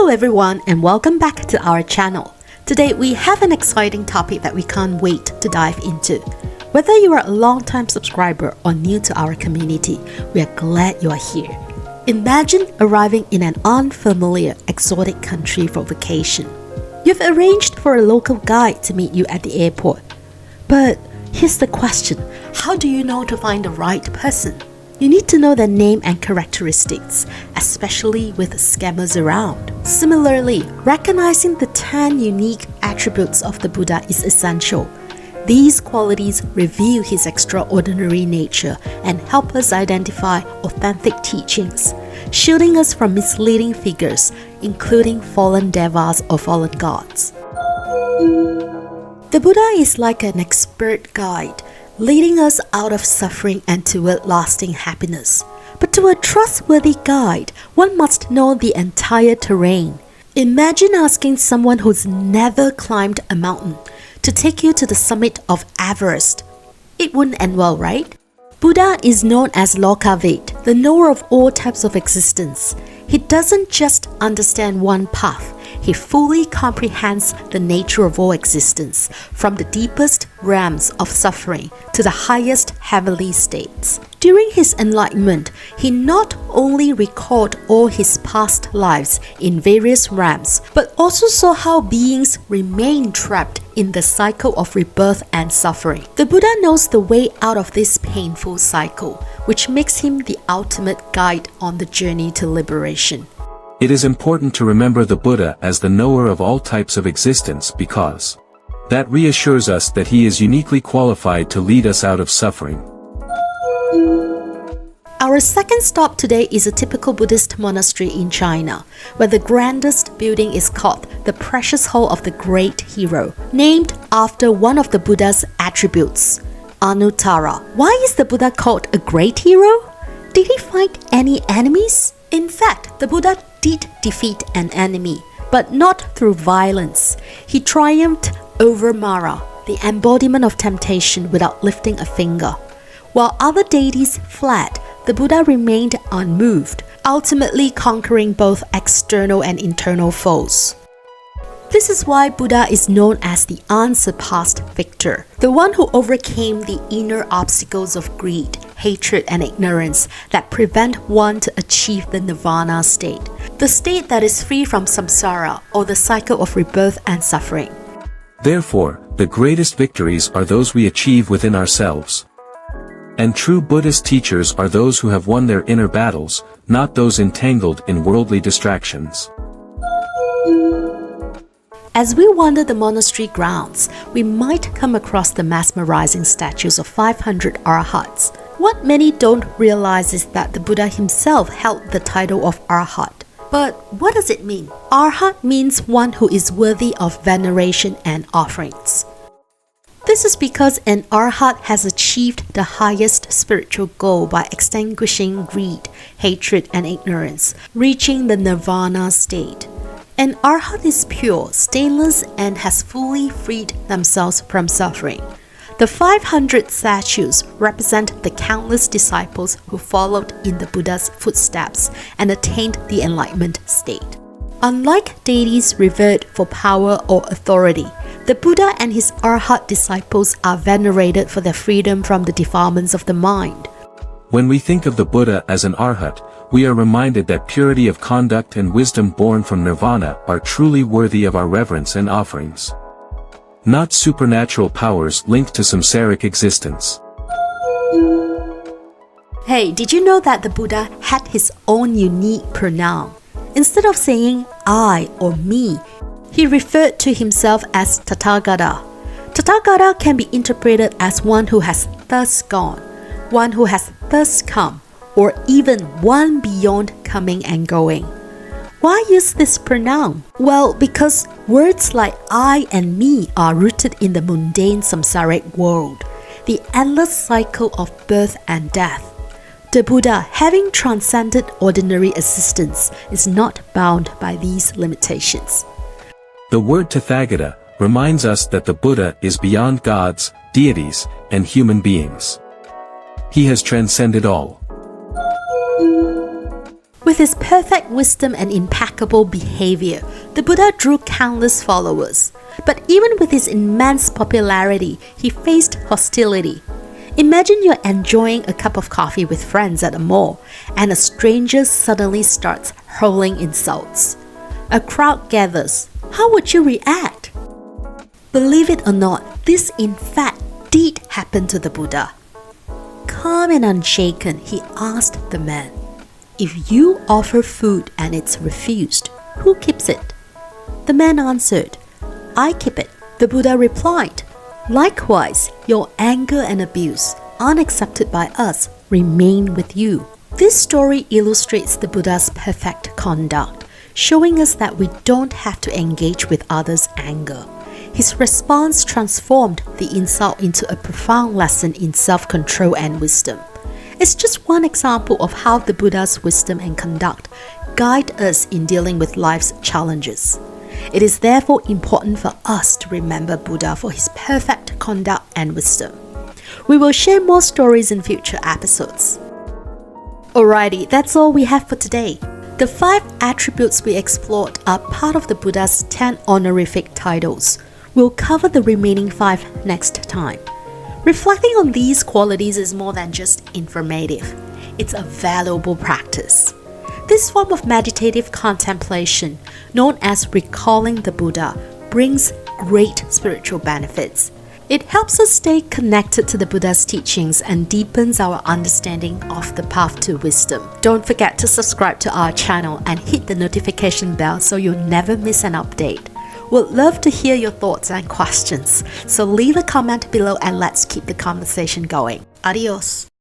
Hello everyone and welcome back to our channel. Today we have an exciting topic that we can't wait to dive into. Whether you are a long-time subscriber or new to our community, we are glad you are here. Imagine arriving in an unfamiliar, exotic country for vacation. You've arranged for a local guide to meet you at the airport. But here's the question, how do you know to find the right person? You need to know their name and characteristics, especially with scammers around. Similarly, recognizing the 10 unique attributes of the Buddha is essential. These qualities reveal his extraordinary nature and help us identify authentic teachings, shielding us from misleading figures, including fallen devas or fallen gods. The Buddha is like an expert guide, leading us out of suffering and toward lasting happiness. But to a trustworthy guide, one must know the entire terrain. Imagine asking someone who's never climbed a mountain to take you to the summit of Everest. It wouldn't end well, right? Buddha is known as Lokavid, the knower of all types of existence. He doesn't just understand one path. He fully comprehends the nature of all existence, from the deepest realms of suffering to the highest heavenly states. During his enlightenment, he not only recalled all his past lives in various realms, but also saw how beings remain trapped in the cycle of rebirth and suffering. The Buddha knows the way out of this painful cycle, which makes him the ultimate guide on the journey to liberation. It is important to remember the Buddha as the knower of all types of existence because that reassures us that he is uniquely qualified to lead us out of suffering. Our second stop today is a typical Buddhist monastery in China, where the grandest building is called the Precious Hall of the Great Hero, named after one of the Buddha's attributes, Anuttara. Why is the Buddha called a great hero? Did he fight any enemies? In fact, the Buddha did defeat an enemy, but not through violence. He triumphed over Mara, the embodiment of temptation, without lifting a finger. While other deities fled, the Buddha remained unmoved, ultimately conquering both external and internal foes. This is why Buddha is known as the unsurpassed victor, the one who overcame the inner obstacles of greed, hatred, and ignorance that prevent one to achieve the nirvana state, the state that is free from samsara, or the cycle of rebirth and suffering. Therefore, the greatest victories are those we achieve within ourselves. And true Buddhist teachers are those who have won their inner battles, not those entangled in worldly distractions. As we wander the monastery grounds, we might come across the mesmerizing statues of 500 Arhats. What many don't realize is that the Buddha himself held the title of Arhat. But what does it mean? Arhat means one who is worthy of veneration and offerings. This is because an Arhat has achieved the highest spiritual goal by extinguishing greed, hatred, and ignorance, reaching the nirvana state. An Arhat is pure, stainless, and has fully freed themselves from suffering. The 500 statues represent the countless disciples who followed in the Buddha's footsteps and attained the enlightenment state. Unlike deities revered for power or authority, the Buddha and his Arhat disciples are venerated for their freedom from the defilements of the mind. When we think of the Buddha as an Arhat, we are reminded that purity of conduct and wisdom born from nirvana are truly worthy of our reverence and offerings. Not supernatural powers linked to samsaric existence. Hey, did you know that the Buddha had his own unique pronoun? Instead of saying I or me, he referred to himself as Tathagata. Tathagata can be interpreted as one who has thus gone, one who has thus come, or even one beyond coming and going. Why use this pronoun? Well, because words like I and me are rooted in the mundane samsaric world, the endless cycle of birth and death. The Buddha, having transcended ordinary existence, is not bound by these limitations. The word Tathagata reminds us that the Buddha is beyond gods, deities, and human beings. He has transcended all. With his perfect wisdom and impeccable behavior, the Buddha drew countless followers. But even with his immense popularity, he faced hostility. Imagine you're enjoying a cup of coffee with friends at a mall, and a stranger suddenly starts hurling insults. A crowd gathers. How would you react? Believe it or not, this in fact did happen to the Buddha. Calm and unshaken, he asked the man, "If you offer food and it's refused, who keeps it?" The man answered, "I keep it." The Buddha replied, "Likewise, your anger and abuse, unaccepted by us, remain with you." This story illustrates the Buddha's perfect conduct, showing us that we don't have to engage with others' anger. His response transformed the insult into a profound lesson in self-control and wisdom. It's just one example of how the Buddha's wisdom and conduct guide us in dealing with life's challenges. It is therefore important for us to remember Buddha for his perfect conduct and wisdom. We will share more stories in future episodes. Alrighty, that's all we have for today. The 5 attributes we explored are part of the Buddha's 10 honorific titles. We'll cover the remaining 5 next time. Reflecting on these qualities is more than just informative. It's a valuable practice. This form of meditative contemplation, known as recalling the Buddha, brings great spiritual benefits. It helps us stay connected to the Buddha's teachings and deepens our understanding of the path to wisdom. Don't forget to subscribe to our channel and hit the notification bell so you'll never miss an update. We'd love to hear your thoughts and questions, so leave a comment below and let's keep the conversation going. Adios.